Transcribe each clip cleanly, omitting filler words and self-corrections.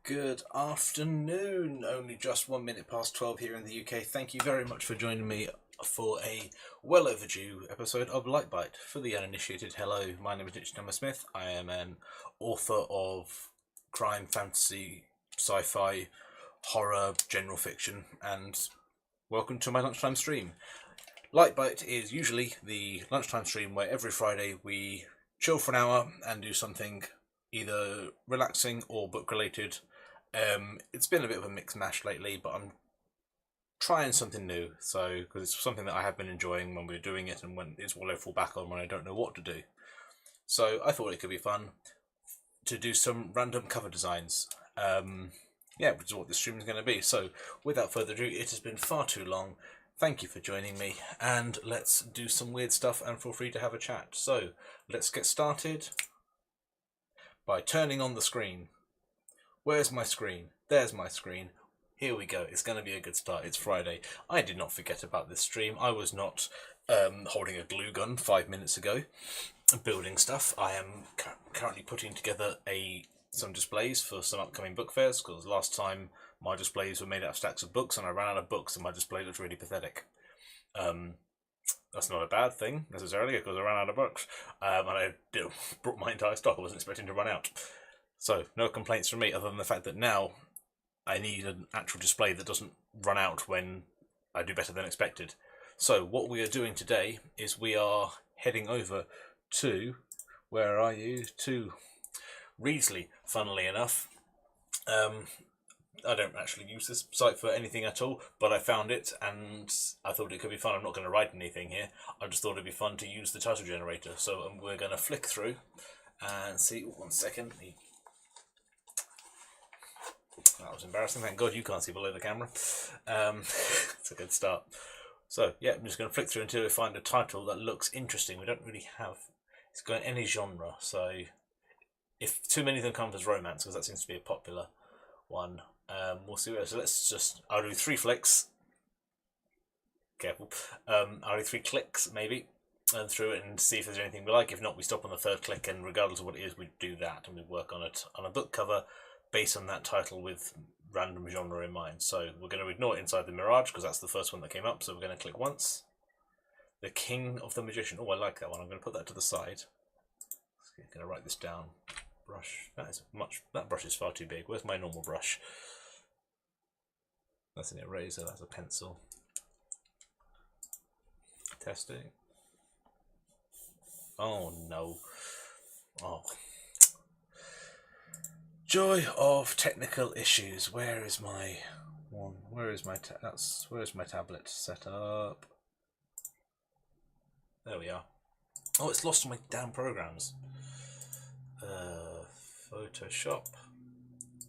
Good afternoon. Only just 1 minute past 12 here in the UK. Thank you very much for joining me for a well overdue episode of Byte. For the uninitiated, hello, my name is Cennamo-Smith. I am an author of crime, fantasy, sci-fi, horror, general fiction, and welcome to my lunchtime stream. Byte is usually the lunchtime stream where every Friday we chill for an hour and do something either relaxing or book related. It's been a bit of a mixed mash lately, but I'm trying something new. So, because it's something that I have been enjoying when we're doing it, and when it's what I fall back on when I don't know what to do. So I thought it could be fun to do some random cover designs. Which is what this stream is going to be. So, without further ado, it has been far too long. Thank you for joining me, and let's do some weird stuff. And feel free to have a chat. So, let's get started by turning on the screen. Where's my screen? There's my screen. Here we go. It's going to be a good start. It's Friday. I did not forget about this stream. I was not holding a glue gun 5 minutes ago, building stuff. I am currently putting together some displays for some upcoming book fairs, because last time my displays were made out of stacks of books and I ran out of books and my display looked really pathetic. That's not a bad thing necessarily, because I ran out of books, and I brought my entire stock. I wasn't expecting to run out. So, no complaints from me, other than the fact that now I need an actual display that doesn't run out when I do better than expected. So, what we are doing today is we are heading over to, where are you? To Reesley, funnily enough. I don't actually use this site for anything at all, but I found it and I thought it could be fun. I'm not going to write anything here. I just thought it'd be fun to use the title generator. So we're going to flick through and see. One second. That was embarrassing. Thank God you can't see below the camera. It's a good start. So yeah, I'm just going to flick through until we find a title that looks interesting. We don't really have. It's going any genre. So if too many of them come as romance, because that seems to be a popular one. We'll see where. So I'll do 3 flicks. Careful. I'll do 3 clicks maybe, and through it and see if there's anything we like. If not, we stop on the 3rd click, and regardless of what it is, we do that and we work on it on a book cover based on that title with random genre in mind. So we're going to ignore Inside the Mirage because that's the first one that came up. So we're going to click once. The King of the Magician. Oh, I like that one. I'm going to put that to the side. I'm going to write this down. Brush. That brush is far too big. Where's my normal brush? That's an eraser. That's a pencil. Testing. Oh no. Oh. Joy of technical issues. Where is my one? Where's my tablet set up? There we are. Oh, it's lost all my damn programs. Photoshop.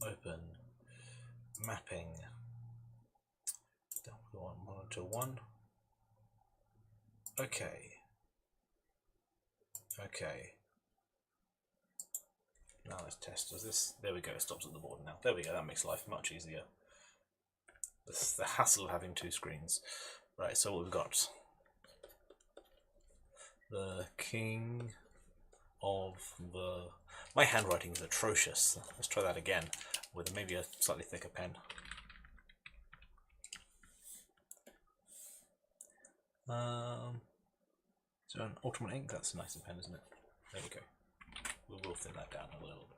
Open. Mapping. Monitor 1. Okay. Now let's test. Does this? There we go. It stops at the board now. There we go. That makes life much easier. This is the hassle of having 2 screens. Right. So what we've got. The King of the. My handwriting is atrocious. Let's try that again with maybe a slightly thicker pen. Is there an Ultimate Ink? That's a nicer pen, isn't it? There we go. We will thin that down a little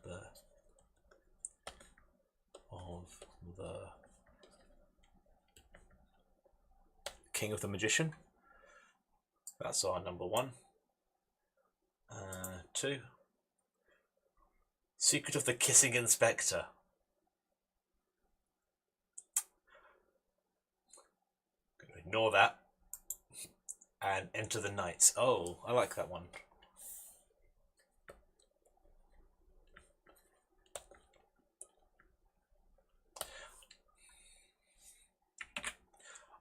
bit. The King of the Magician. That's our number 1. 2. Secret of the Kissing Inspector. Ignore that. And Enter the Night. Oh, I like that one.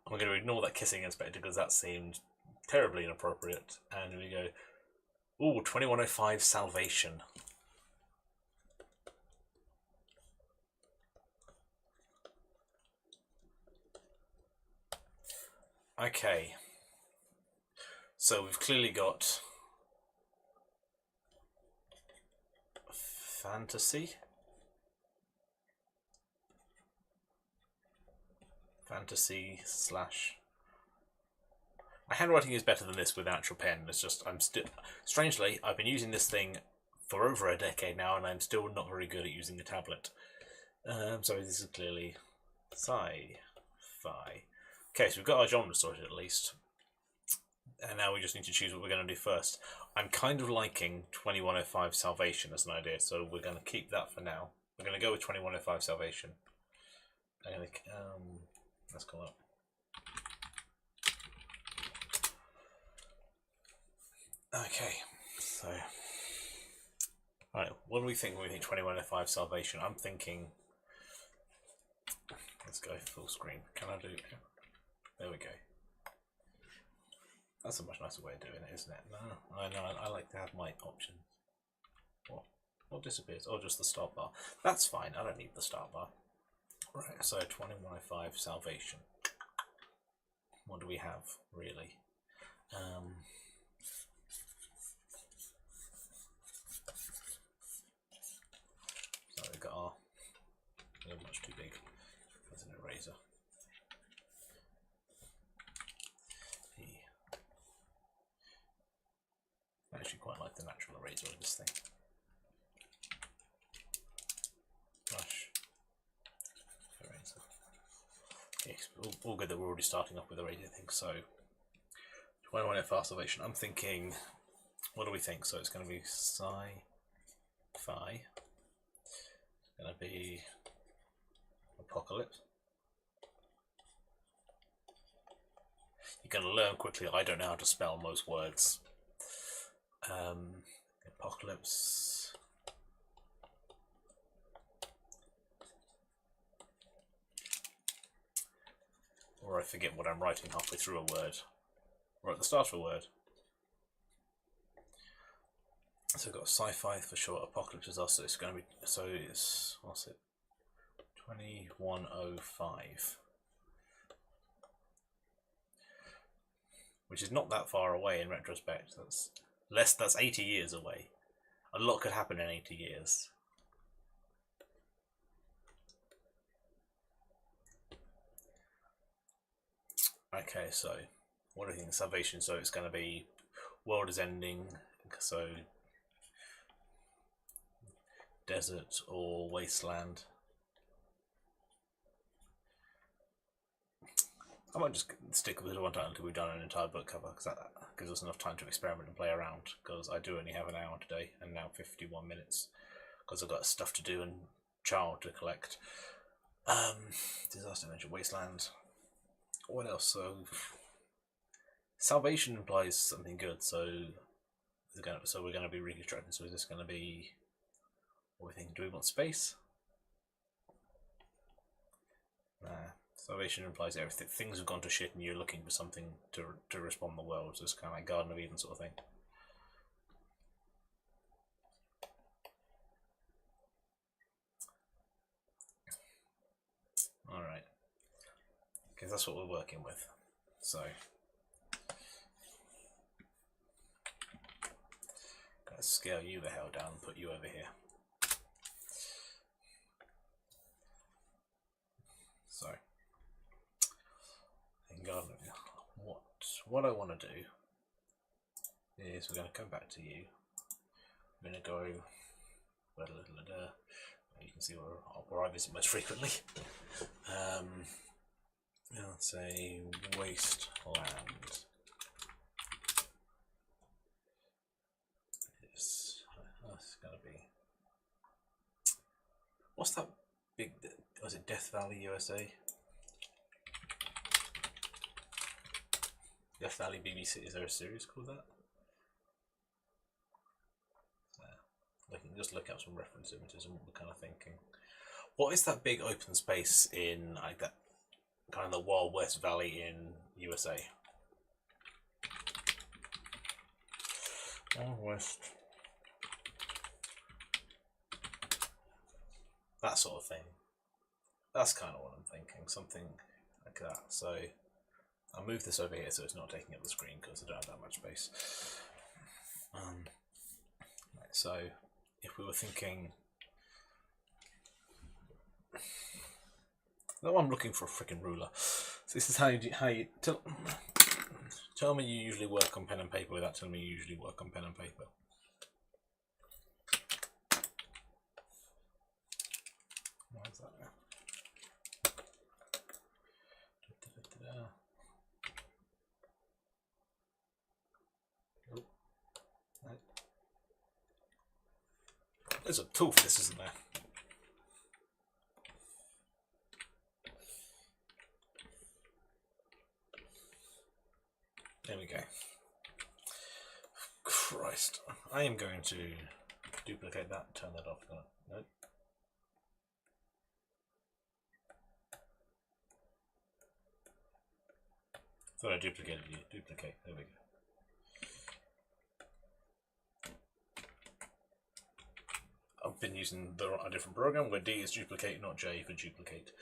I'm going to ignore that Kissing Inspector because that seemed terribly inappropriate. And we go, ooh, 2105 Salvation. Okay. So we've clearly got fantasy. Fantasy slash. My handwriting is better than this with an actual pen. It's just I'm still strangely I've been using this thing for over a decade now, and I'm still not very good at using the tablet. So this is clearly sci-fi. Okay, so we've got our genre sorted at least. And now we just need to choose what we're going to do first. I'm kind of liking 2105 Salvation as an idea, so we're going to keep that for now. We're going to go with 2105 Salvation. I'm going to, let's call it. Okay, so... Alright, what do we think when we think 2105 Salvation? I'm thinking... Let's go full screen. Can I do... There we go. That's a much nicer way of doing it, isn't it? No, I know, I like to have my options. What disappears? Oh, just the start bar. That's fine, I don't need the start bar. Right, so 2105 Salvation. What do we have, really? So we've got our... They're much too big. There's an eraser. I actually quite like the natural eraser of this thing. Brush. Eraser. Yes, all good that we're already starting off with eraser things. So, 2105 Salvation. I'm thinking, what do we think? So it's going to be sci-fi. It's going to be apocalypse. You're going to learn quickly. I don't know how to spell most words. Apocalypse. Or I forget what I'm writing halfway through a word. Or at the start of a word. So we've got sci-fi for sure, apocalypse is also, it's going to be, so it's, what's it? 2105. Which is not that far away in retrospect. That's 80 years away. A lot could happen in 80 years. Okay, so what do you think? Salvation, so it's going to be world is ending, so desert or wasteland. I might just stick with the one title until we've done an entire book cover, because that gives us enough time to experiment and play around, because I do only have an hour today, and now 51 minutes, because I've got stuff to do and child to collect. Disaster Adventure, Wasteland. What else? So, Salvation implies something good, so we're going to be reconstructing, so is this going to be, what do we think? Do we want space? Nah. Salvation implies everything. Things have gone to shit and you're looking for something to respond the world. So it's kind of like Garden of Eden sort of thing. Alright. Okay, that's what we're working with. So. Gotta scale you the hell down and put you over here. So. What I want to do is we're going to come back to you. We're going to go. You can see where I visit most frequently. Let's say wasteland. It's going to be. What's that big? Was it Death Valley, USA? Death Valley BBC, is there a series called that? Just look up some reference images and what we're kind of thinking. What is that big open space in like that kind of the Wild West Valley in USA? Wild West. That sort of thing. That's kind of what I'm thinking. Something like that. So I'll move this over here so it's not taking up the screen because I don't have that much space. Right, so if we were thinking No, I'm looking for a freaking ruler. So this is how you tell me you usually work on pen and paper without telling me you usually work on pen and paper. What is that now? Oh, no. There's a tool for this, isn't there? There we go. Christ. I am going to duplicate that, turn that off. Nope. Thought I duplicated you. Duplicate. There we go. I've been using a different program where D is duplicate, not J for duplicate.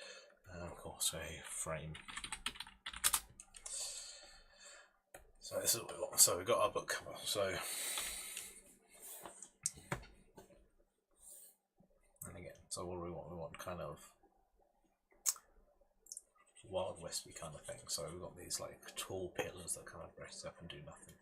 Of course, a frame. So this is what we want. So we've got our book cover. So and again, so what do we want? We want kind of Wild Westy kind of thing. So we've got these like tall pillars that kind of rest up and do nothing.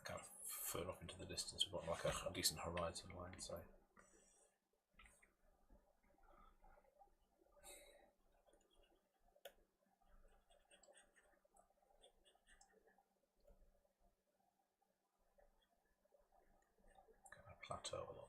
Kind of further off into the distance, we've got like a decent horizon line. So. Plateau a lot.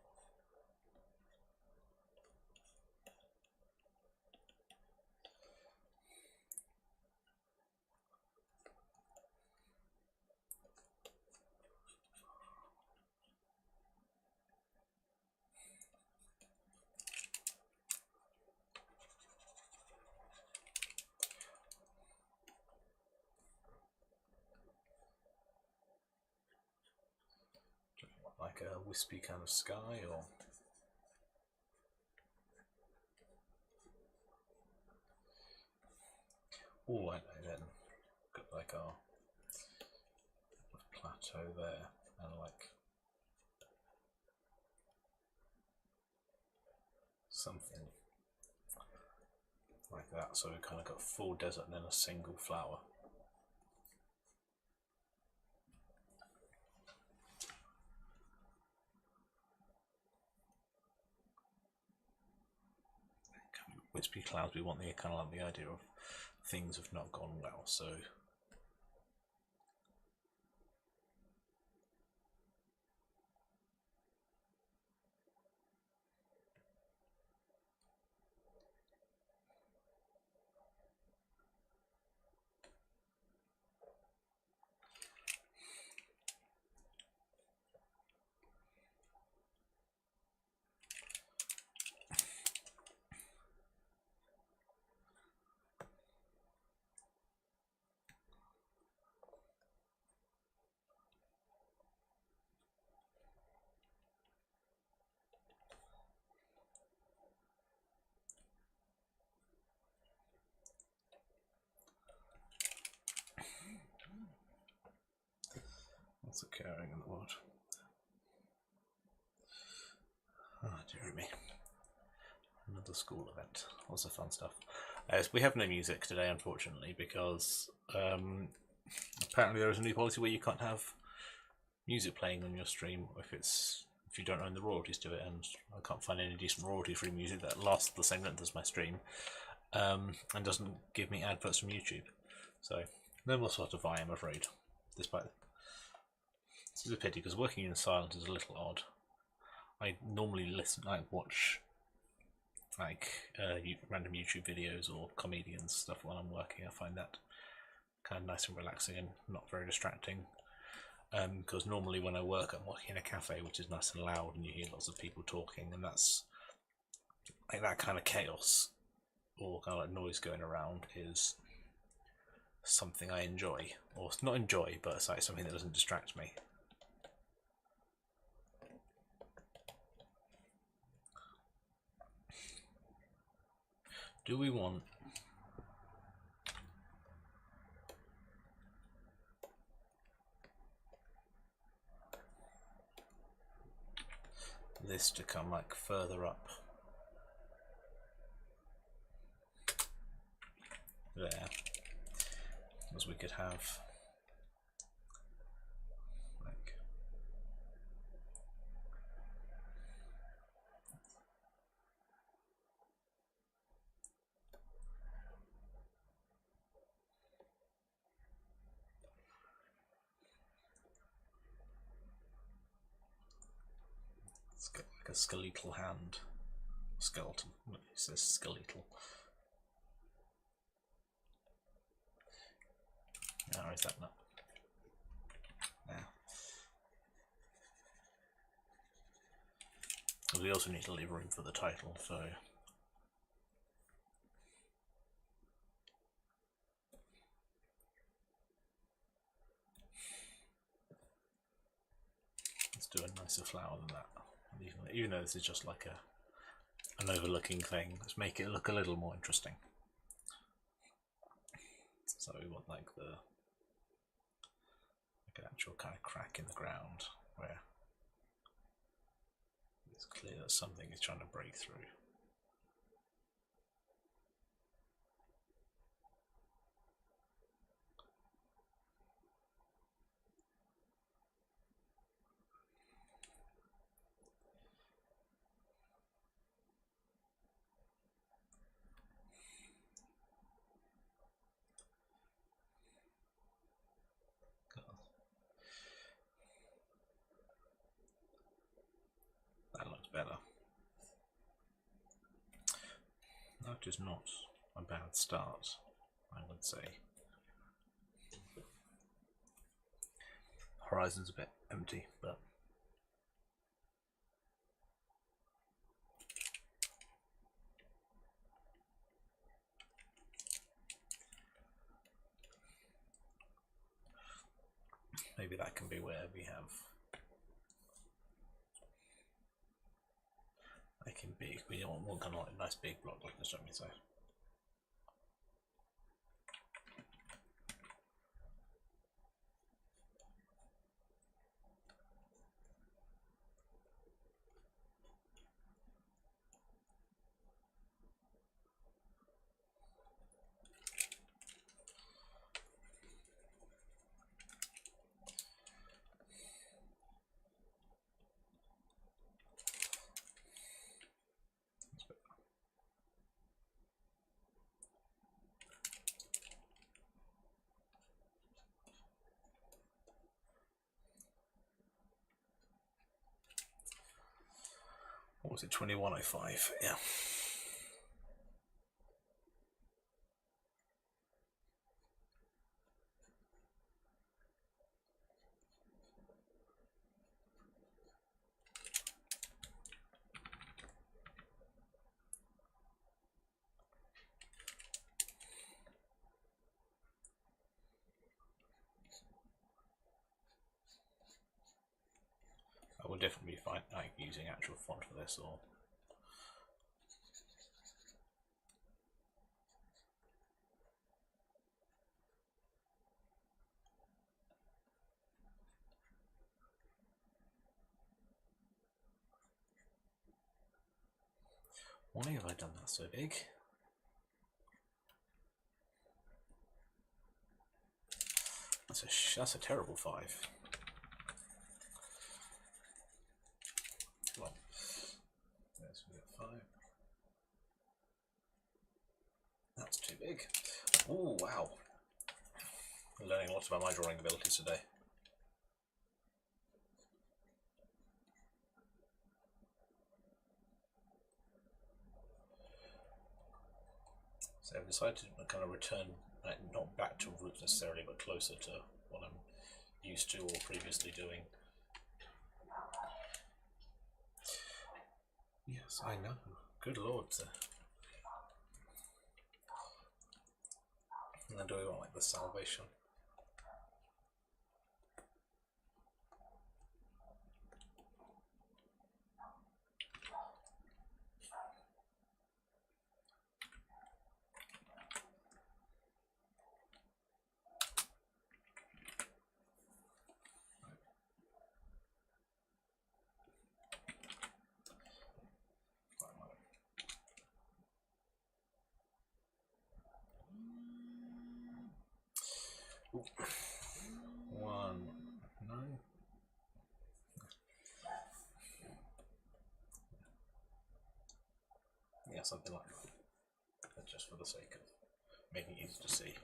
Like a wispy kind of sky, or oh, I know then. Got like our plateau there, and like something like that. So we've kind of got full desert and then a single flower. Wispy clouds, we want the kind of like the idea of things have not gone well, so what's occurring in the world? Oh, dear me. Another school event. Lots of fun stuff. We have no music today, unfortunately, because apparently there is a new policy where you can't have music playing on your stream if you don't own the royalties to it, and I can't find any decent royalty-free music that lasts the same length as my stream, and doesn't give me adverts from YouTube. So no more Spotify, I'm afraid. Despite this is a pity, because working in silence is a little odd. I normally watch like random YouTube videos or comedians stuff while I'm working. I find that kind of nice and relaxing and not very distracting. Because normally when I work, I'm working in a cafe, which is nice and loud, and you hear lots of people talking, and that's like that kind of chaos or kind of like noise going around is something I enjoy, or not enjoy, but it's like something that doesn't distract me. Do we want this to come like further up there, as we could have like it's got like a skeletal hand. Skeleton. It says skeletal. Now is that not? Now. We also need to leave room for the title, so let's do a nicer flower than that. Even though this is just like an overlooking thing, let's make it look a little more interesting. So we want like an actual kind of crack in the ground where it's clear that something is trying to break through. That looks better. That is not a bad start, I would say. Horizon's a bit empty, but maybe that can be where we have. They can be. We don't want one kind of like a nice big block like this, don't we? So. What was it, 2105? Yeah. I will definitely find like using actual font for this, or why have I done that so big? That's a terrible 5. Well, there's 5. That's too big. Oh wow! I'm learning a lot about my drawing abilities today. So I've decided to kind of return, not back to roots necessarily, but closer to what I'm used to or previously doing. Yes, I know. Good lord, sir. And then do we want like the salvation? Ooh. 1, 9. Yeah, something like that. But just for the sake of making it easy to see.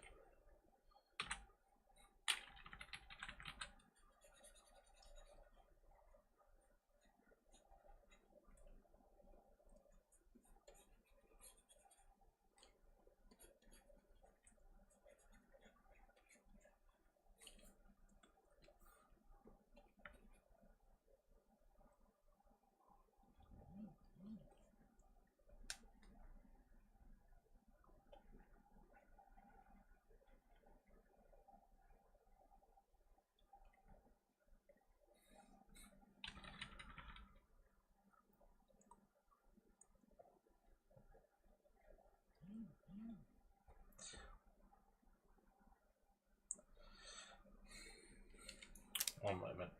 One moment.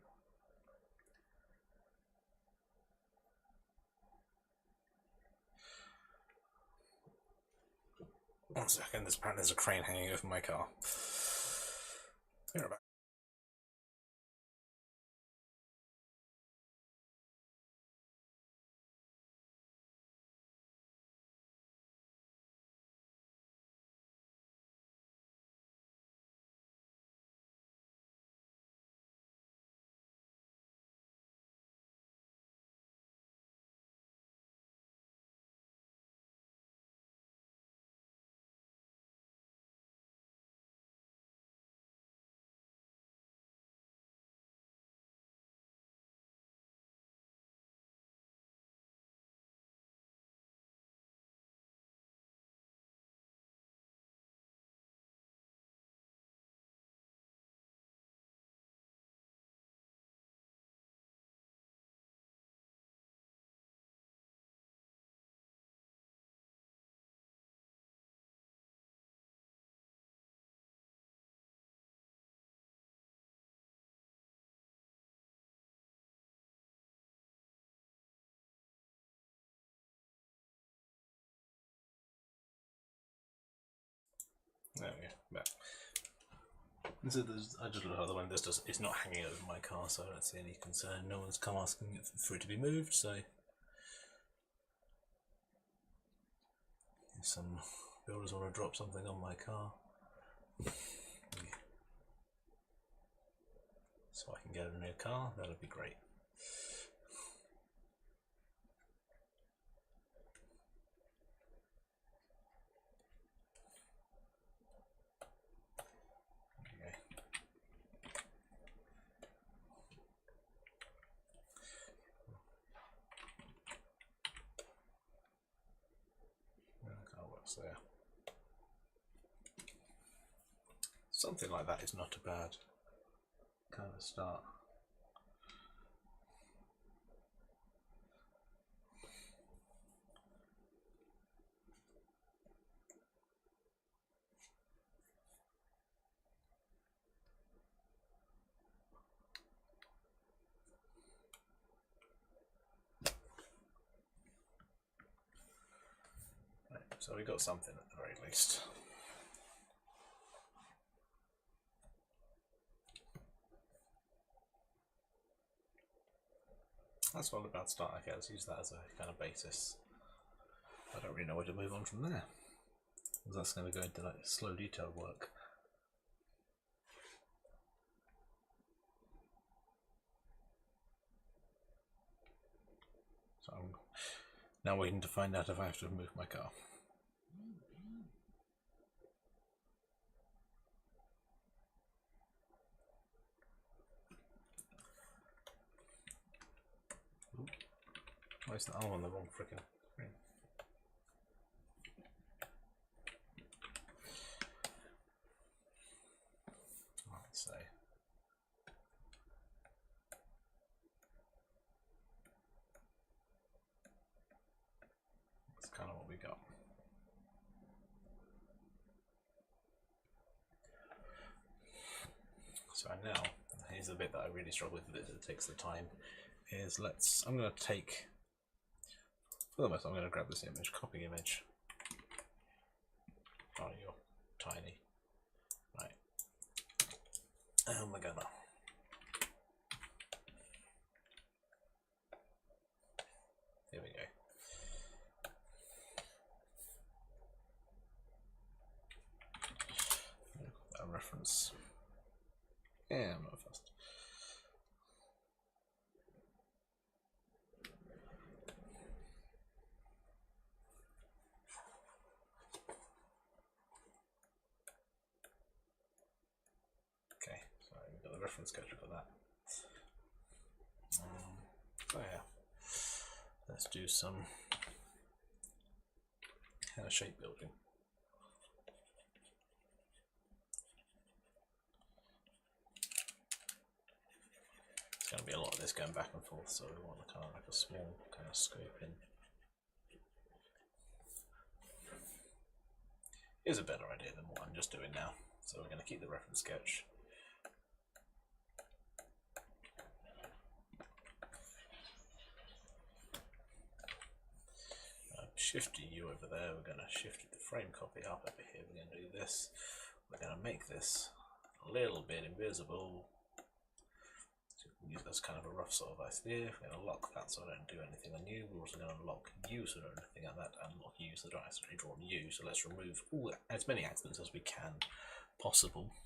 One second, there's a crane hanging over my car. Here about. There we go. Back. I just looked out the window. It's not hanging over my car, so I don't see any concern. No one's come asking for it to be moved, so if some builders want to drop something on my car, so I can get a new car, that would be great. There. Something like that is not a bad kind of start. Right, so we got something at the very least. That's not a bad start. Okay, let's use that as a kind of basis. I don't really know where to move on from there. That's going to go into like slow detail work. So I'm now waiting to find out if I have to move my car. Why is that? Oh, on the wrong freaking screen. Let's say. That's kind of what we got. So now, here's the bit that I really struggle with, that takes the time, is I'm going to take, for the most, I'm going to grab this image, copy image. Oh, you're tiny. Right. And we're gonna here we go. A reference. Yeah, I'm not fast. Okay, so we've got the reference schedule for that. So yeah, let's do some kind of shape building. It's going to be a lot of this going back and forth, so we want kind of like a small kind of scope in. Here's a better idea than what I'm just doing now. So we're going to keep the reference sketch. Shift U over there, we're going to shift the frame copy up over here. We're going to do this. We're going to make this a little bit invisible. So we can use that as kind of a rough sort of idea. We're going to lock that so I don't do anything on U. We're also going to lock U so I don't do anything on that, and lock U so I don't accidentally draw on U. So let's remove as many accidents as we can possible.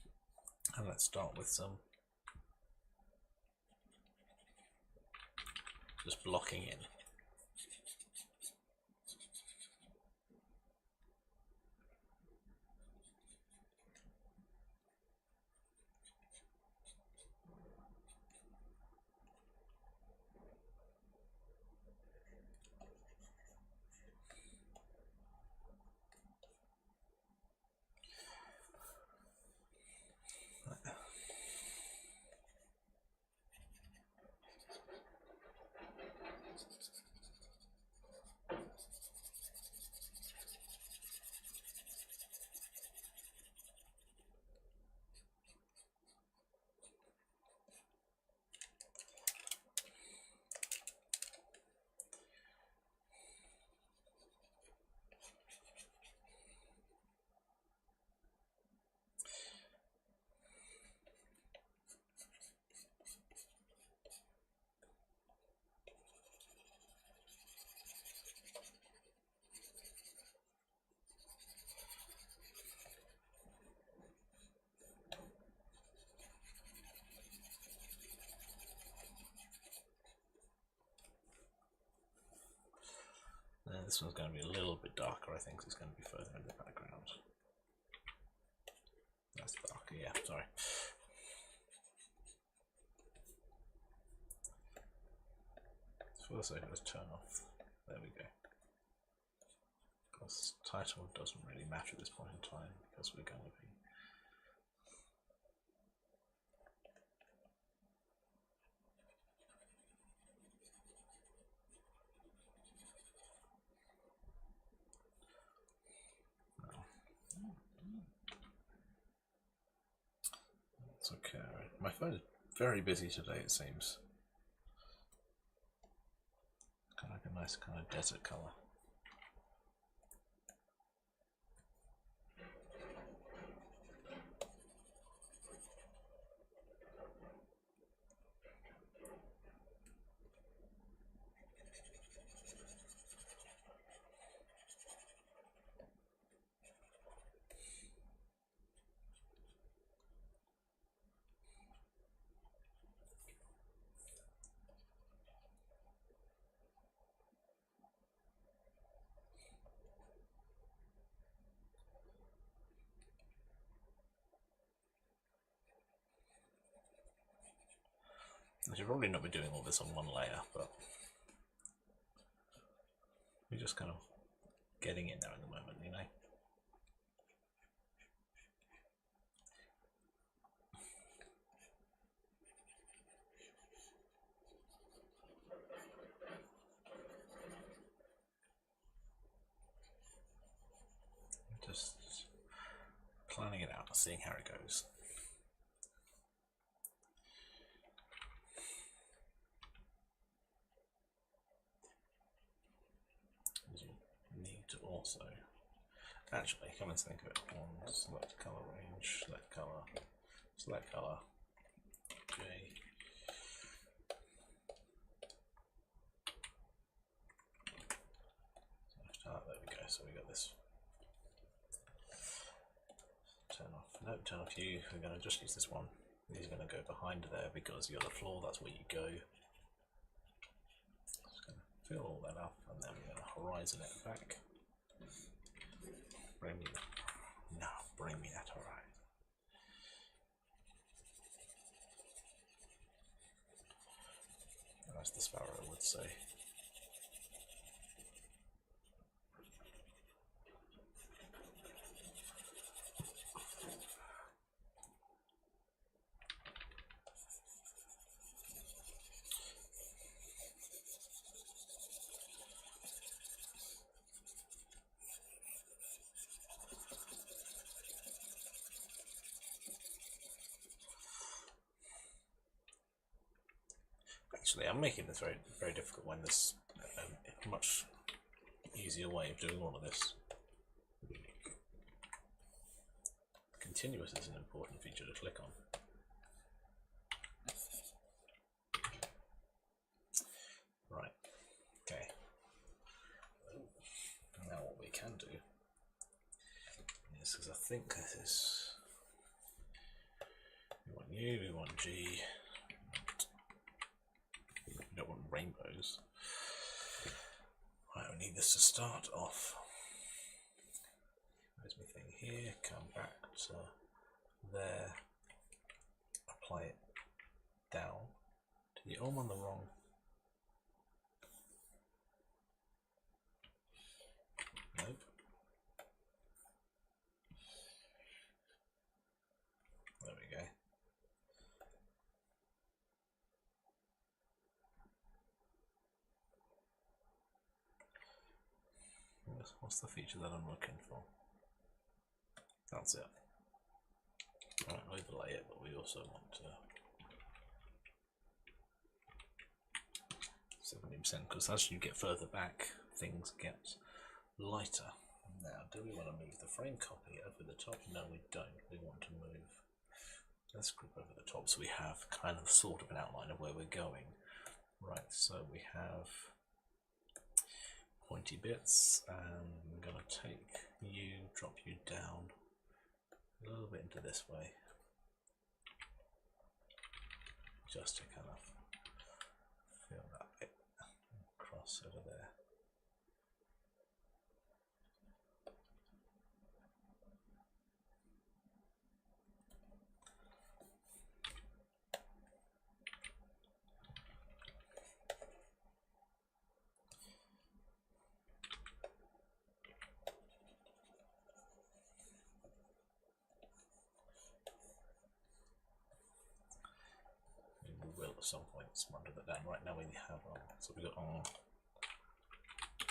And let's start with some just blocking in. This one's going to be a little bit darker, I think, so it's going to be further in the background. That's darker, yeah, sorry. For a second, let's turn off. There we go. Because title doesn't really matter at this point in time, because we're going to be It's okay. My phone is very busy today, it seems. Kind of like a nice kind of desert color. I should probably not be doing all this on one layer, but we're just kind of getting in there at the moment, you know. Just planning it out and seeing how it goes. Also, actually, come and think of it. Select color range, select color, select color, so we got this. Turn off. No, turn off you. We're going to just use this one. These are going to go behind there because you're the floor, that's where you go. Just going to fill all that up, and then we're going to horizon it back. Bring me that. No, bring me that horizon. As the sparrow would say. Actually, I'm making this very, very difficult when there's a much easier way of doing all of this. Continuous is an important feature to click on. Right, okay. Now what we can do is, because I think this is, we want U, we want G, we don't want rainbows. Right, we need this to start off. Where's my thing here? Come back to there. Apply it down to the I'm on the wrong. Nope. There we go. What's the feature that I'm looking for? That's it. Right, overlay it, but we also want to 70%, because as you get further back, things get lighter. Now, do we want to move the frame copy over the top? No, we don't. We want to move this group over the top, so we have kind of sort of an outline of where we're going. Right, so we have pointy bits, and I'm going to take you, drop you down a little bit into this way, just to kind of feel that bit across over there. At some point smudge that down. Right now we have so we got on.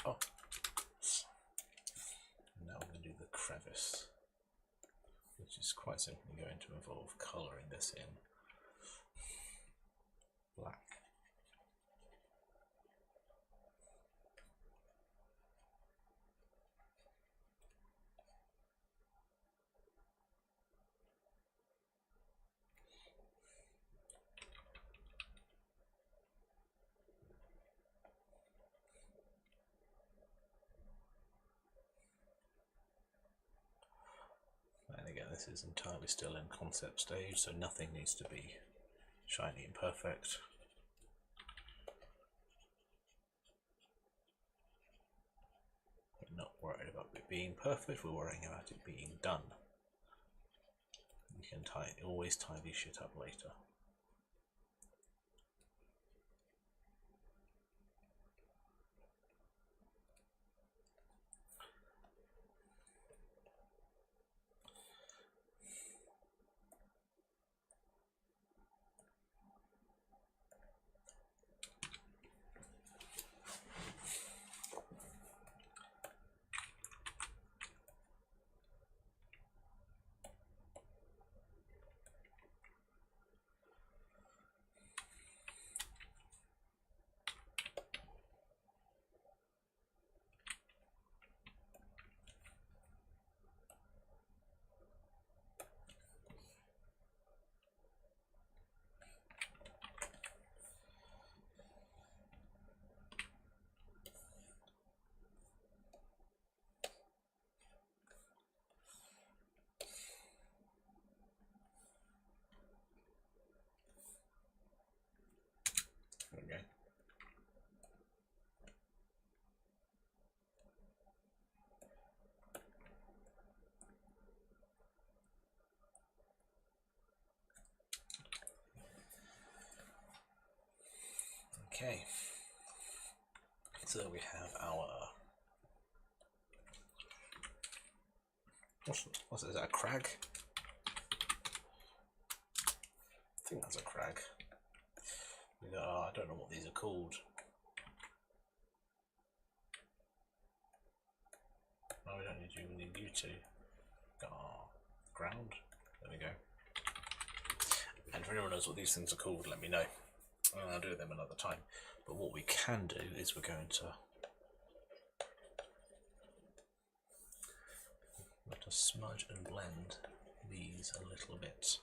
Oh, now we're going to do the crevice, which is quite simply going to involve colouring this in black. And again, this is entirely still in concept stage, so nothing needs to be shiny and perfect. We're not worried about it being perfect, we're worrying about it being done. You can always tidy shit up later. Okay. So we have our... What's it? Is that a crag? I think that's a crag. I don't know what these are called. No, we don't need you. We need you two. Got our ground. There we go. And if anyone knows what these things are called, let me know. And I'll do them another time. But what we can do is we're going to smudge and blend these a little bit.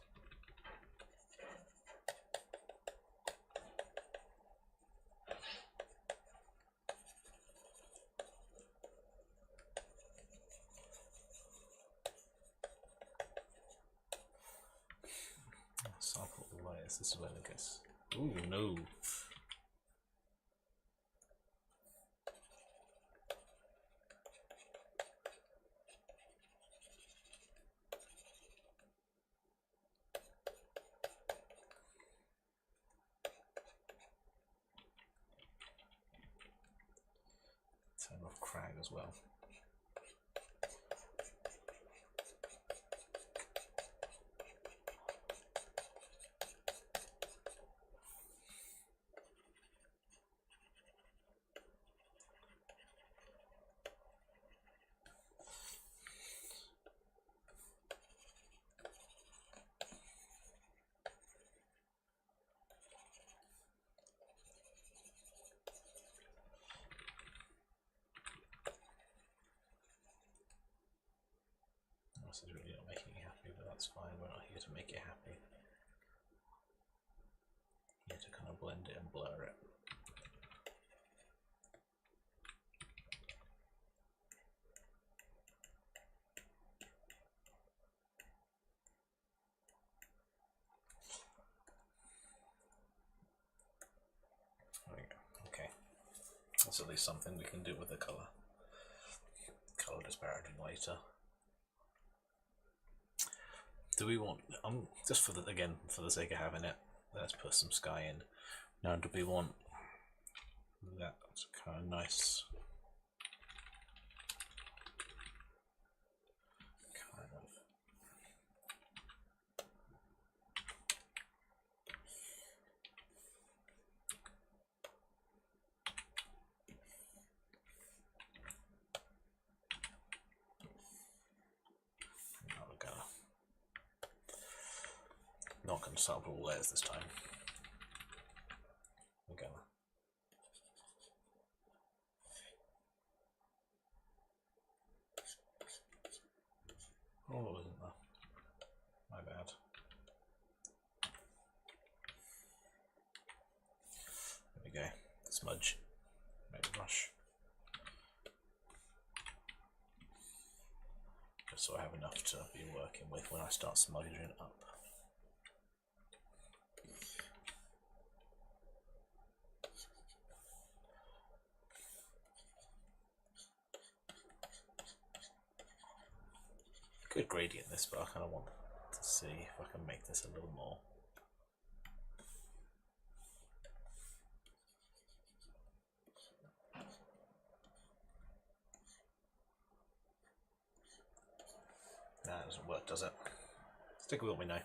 Sample the layers. This is where it gets. Ooh, no. Turn off crag as well. This is really not making you happy, but that's fine. We're not here to make it happy. Here to kind of blend it and blur it. There we go. Okay. That's at least something we can do with the colour. Colour disparaging later. Do we want, just for the, again, for the sake of having it, let's put some sky in. Now, do we want that kind of nice, kind of, not going to sample all layers this time. We're gonna. Oh, isn't there? My bad. There we go. Smudge. Maybe brush. Just so I have enough to be working with when I start smudging up. Good gradient this, but I kind of want to see if I can make this a little more. That doesn't work, does it? Stick with what we know.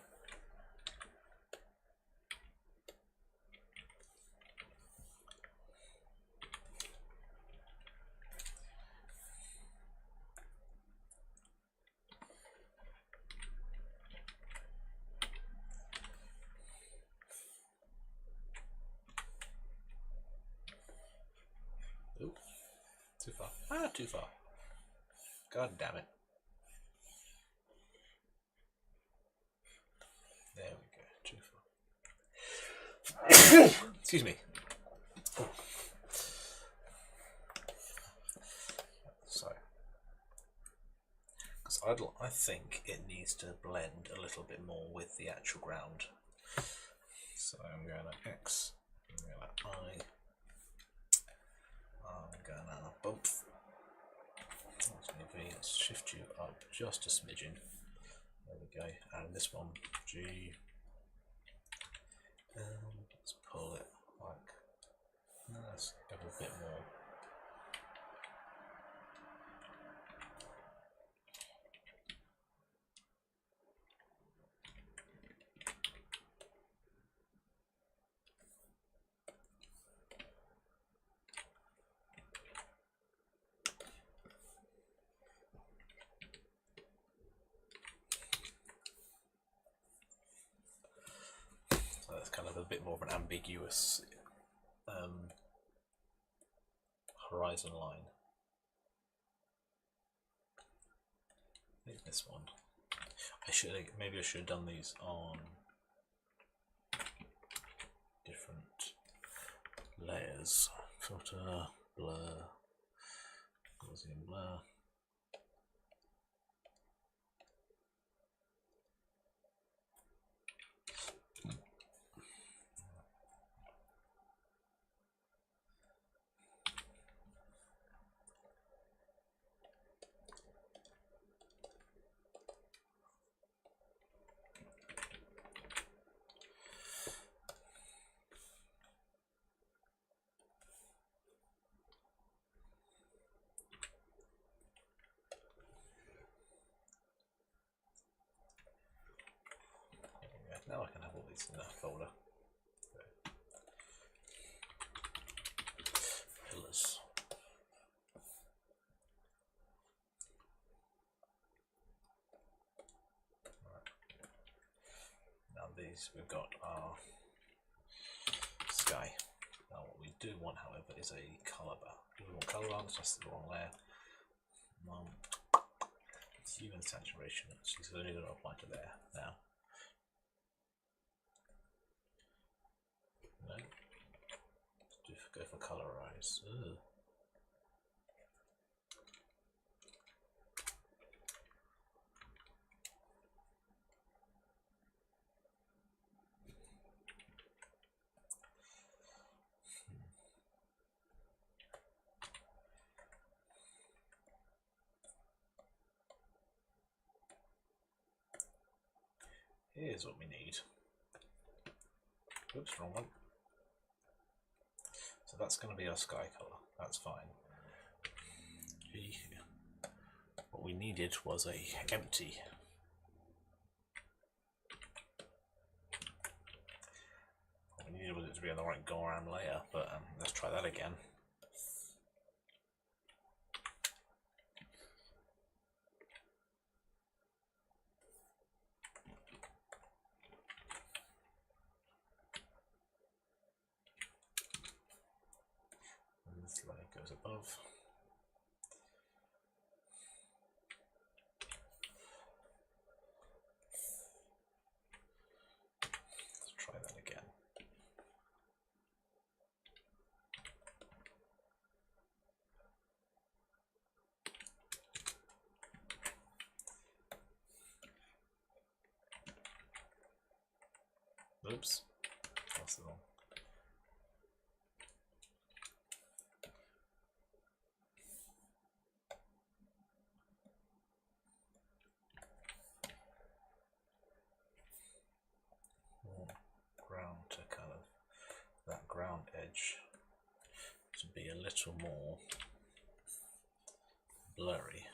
Oop, too far. Ah, too far. God damn it. There we go, too far. Excuse me. Oh. So, because I think it needs to blend a little bit more with the actual ground. So I'm going to X, I'm going to I, I'm going to bump. Let's shift you up just a smidgen. There we go. And this one, G. Let's pull it like that's kind of a bit more of an ambiguous horizon line. Maybe this one. Maybe I should have done these on different layers. Filter, blur, Gaussian blur. Now I can have all these in that folder. Pillars. Right. Now these we've got our sky. Now what we do want, however, is a colour bar. Do we want colour bar? It's just the wrong layer. It's even saturation, so it's only going to apply to there now. No. Go for colorize. Ugh. Here's what we need. Oops, wrong one. So that's going to be our sky colour. That's fine. What we needed was a empty. What we needed was it to be on the right Goram layer, but let's try that again. This layer goes above. Let's try that again. Oops, that's the wrong. Ground to kind of that ground edge to be a little more blurry.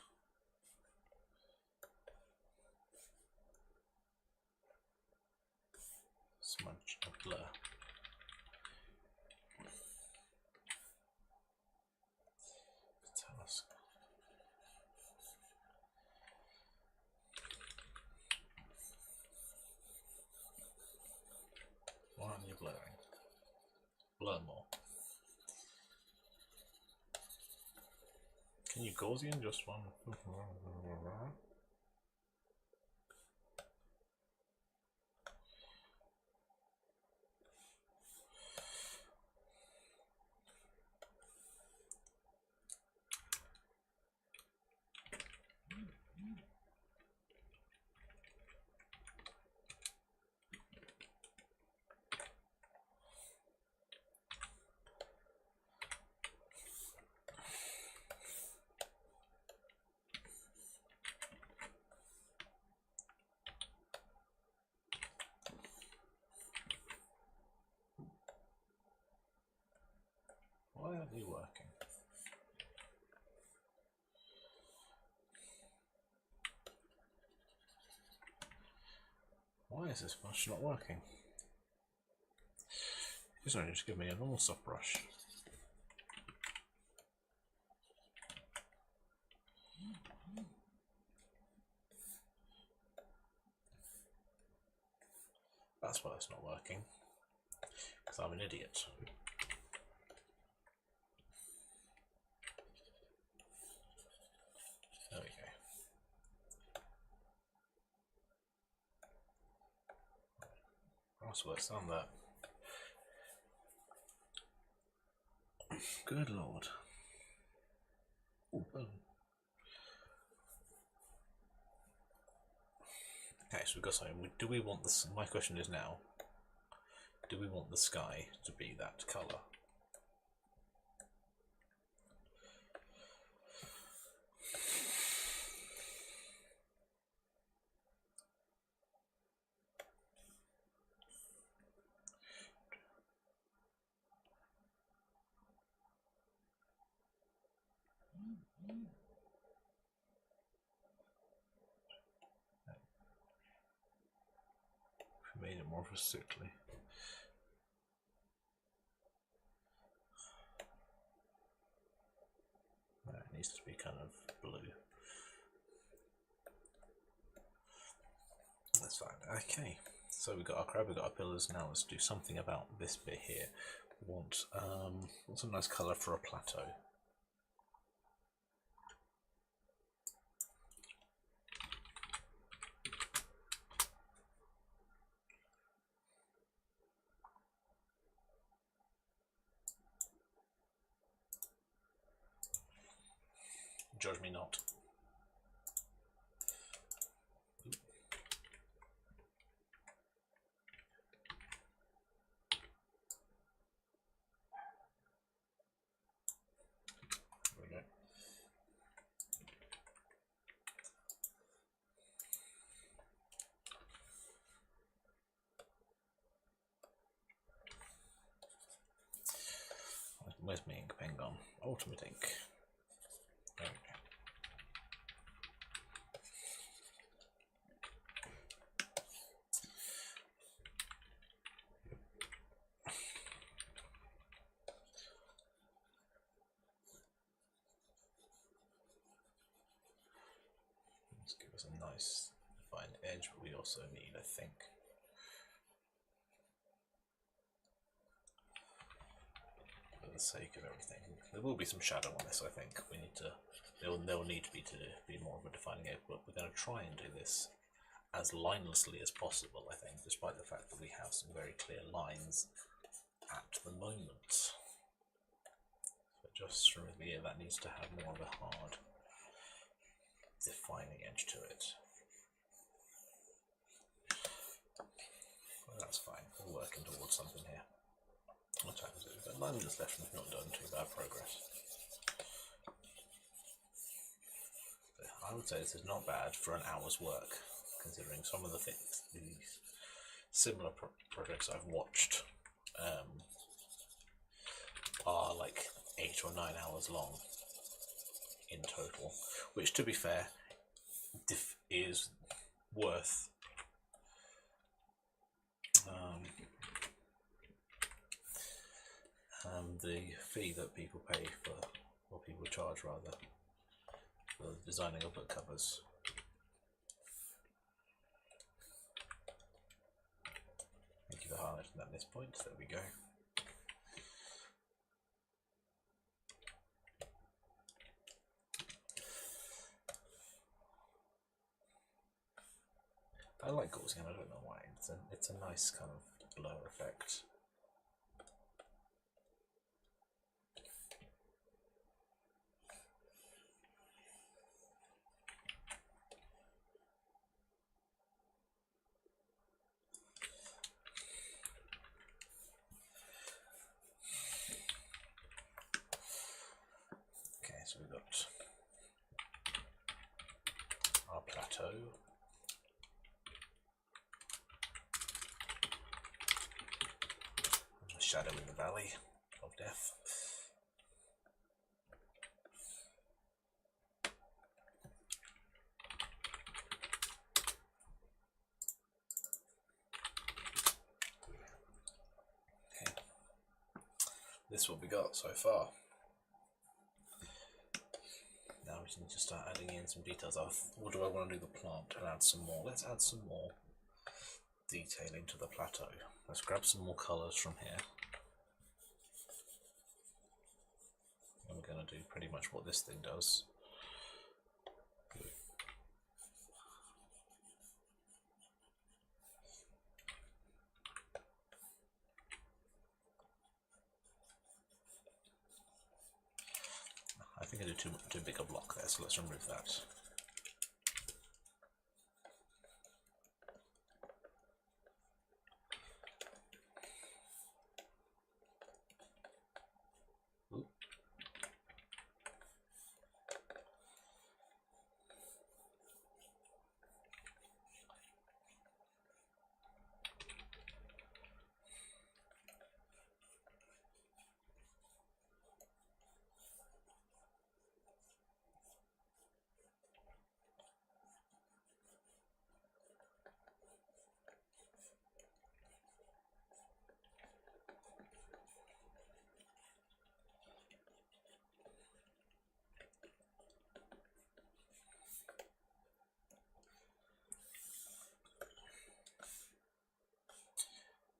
Smudge a blur. Task. Why aren't you blurring? Blur more. Can you Gaussian just one? Why aren't you working? Why is this brush not working? It's only just give me a normal soft brush. That's why it's not working. because I'm an idiot. There we go. That's worse on that. Good lord. Ooh, boom. Okay, so we've got something. Do we want this? My question is now, do we want the sky to be that colour? Made it more of a sickly. It needs to be kind of blue. That's fine. Okay, so we've got our crab, we've got our pillars. Now let's do something about this bit here. We want some nice colour for a plateau. Judge me not. There we go. Where's my ink pen gone? Ultimate ink. There we go. Let's give us a nice fine edge, but we also need, I think, for the sake of everything, there will be some shadow on this. I think we need to. There'll need to be more of a defining edge, but we're going to try and do this as linelessly as possible. I think, despite the fact that we have some very clear lines at the moment. But just remember, yeah, that needs to have more of a hard, defining edge to it. Well, that's fine. We're working towards something here. What time is it? We've got 9 minutes left and we've not done too bad progress. I would say this is not bad for an hour's work, considering some of the things, these similar projects I've watched are like 8 or 9 hours long in total, which, to be fair, is worth the fee that people pay for, or people charge rather, for designing of book covers. Thank you for highlighting that at this point. There we go. I like Gaussian, I don't know why. It's a nice kind of blur effect. Okay, so we've got our plateau. Shadow in the valley of death. Okay. This is what we got so far. Now we need to start adding in some details of what do I want to do the plant and add some more. Let's add some more detailing to the plateau. Let's grab some more colours from here. I'm going to do pretty much what this thing does. I think I did too big a block there, so let's remove that.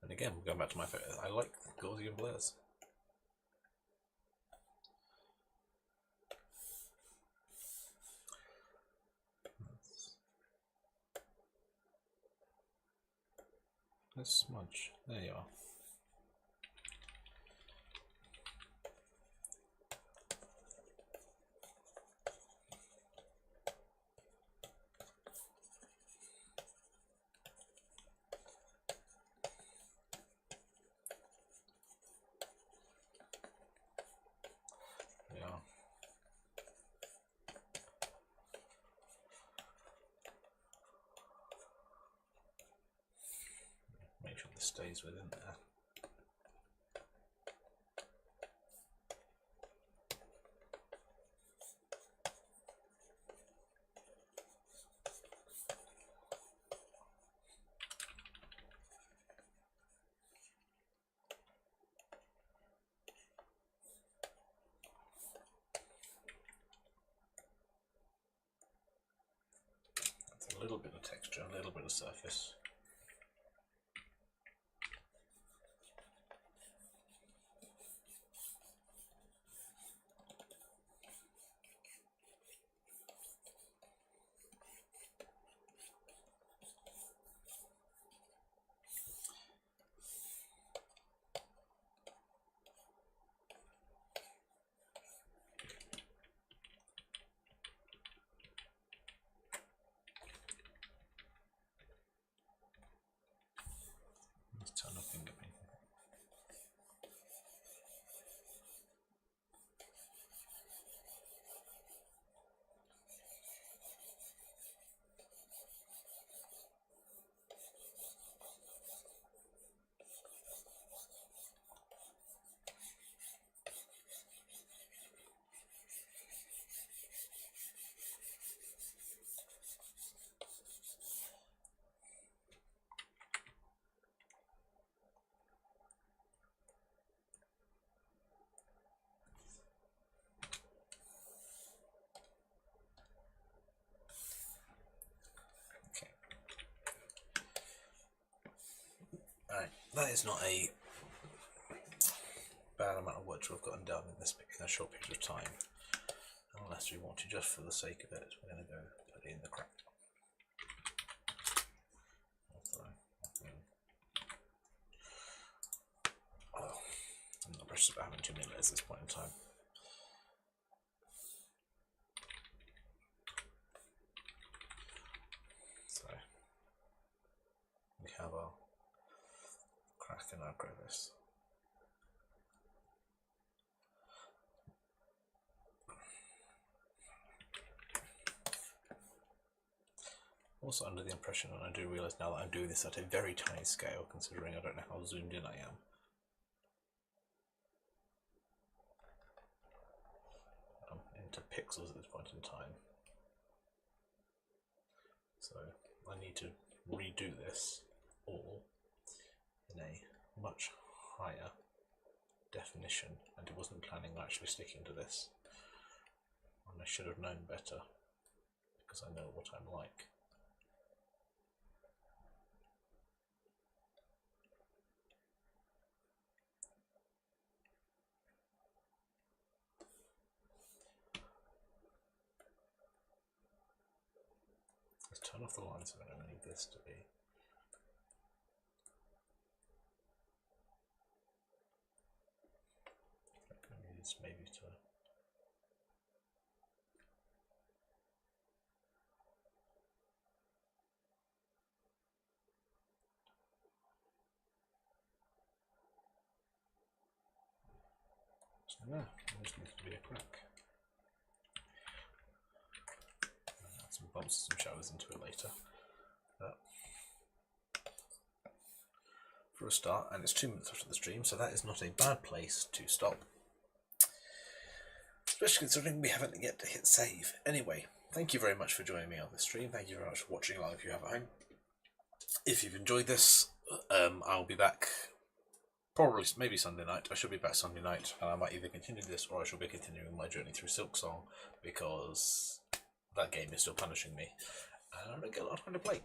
And again, we're going back to my favorite. I like Gaussian blurs. Let's smudge. There you are. Make sure this stays within there. That's a little bit of texture, a little bit of surface. Let's turn the finger painting. Alright, that is not a bad amount of work to have gotten done in a short period of time. Unless we want to, just for the sake of it, we're going to go put it in the crack. Oh, I'm not precious about having too many layers at this point in time. So, we have our crack in our crevice. Also under the impression, and I do realise now that I'm doing this at a very tiny scale, considering I don't know how zoomed in I am. I'm into pixels at this point in time. So I need to redo this all in a much higher definition, and I wasn't planning on actually sticking to this. And I should have known better, because I know what I'm like. turn off the lines. I don't need this to be. Maybe to. So yeah, this needs to be a crack. Add some bumps, some showers into it later. But for a start, and it's 2 minutes after the stream, so that is not a bad place to stop. Especially considering we haven't yet to hit save. Anyway, thank you very much for joining me on this stream. Thank you very much for watching live if you have at home. If you've enjoyed this, I'll be back probably maybe Sunday night. I should be back Sunday night, and I might either continue this or I shall be continuing my journey through Silksong, because that game is still punishing me. And I don't get a lot of time to play,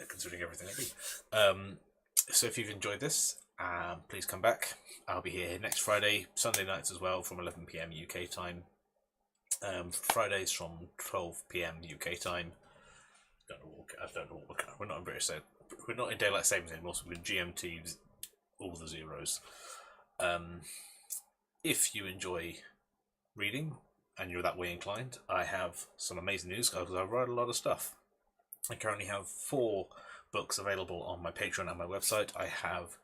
considering everything I do. So if you've enjoyed this, please come back. I'll be here next Friday, Sunday nights as well, from 11 PM UK time. Fridays from 12 PM UK time. I don't know what we're not in British, we're not in daylight savings anymore, so we're in GMT, all the zeros. If you enjoy reading and you're that way inclined, I have some amazing news because I write a lot of stuff. I currently have 4 books available on my Patreon and my website. I have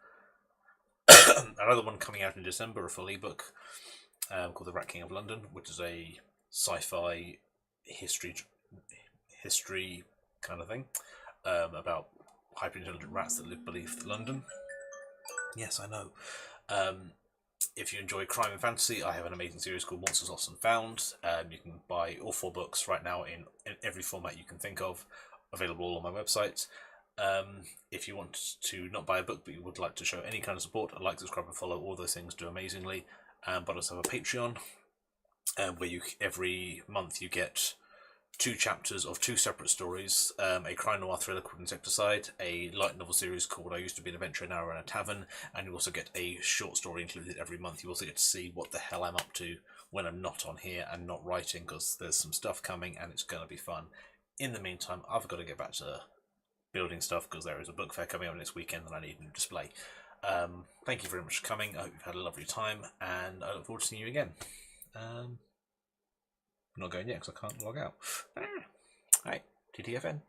another one coming out in December, a full ebook called The Rat King of London, which is a sci-fi history kind of thing about hyper-intelligent rats that live beneath London. Yes, I know. If you enjoy crime and fantasy, I have an amazing series called Monsters Lost and Found. You can buy all 4 books right now in every format you can think of, available all on my website. If you want to not buy a book but you would like to show any kind of support, like, subscribe and follow, all those things do amazingly. But I also have a Patreon where every month you get 2 chapters of 2 separate stories, a crime noir thriller called Insecticide, a light novel series called I Used to Be an Adventurer, Now I Run a Tavern, and you also get a short story included every month. You also get to see what the hell I'm up to when I'm not on here and not writing, because there's some stuff coming and it's going to be fun. In the meantime, I've got to get back to building stuff because there is a book fair coming up next weekend and I need a new display. Thank you very much for coming. I hope you've had a lovely time and I look forward to seeing you again. I'm not going yet because I can't log out. Right, TTFN.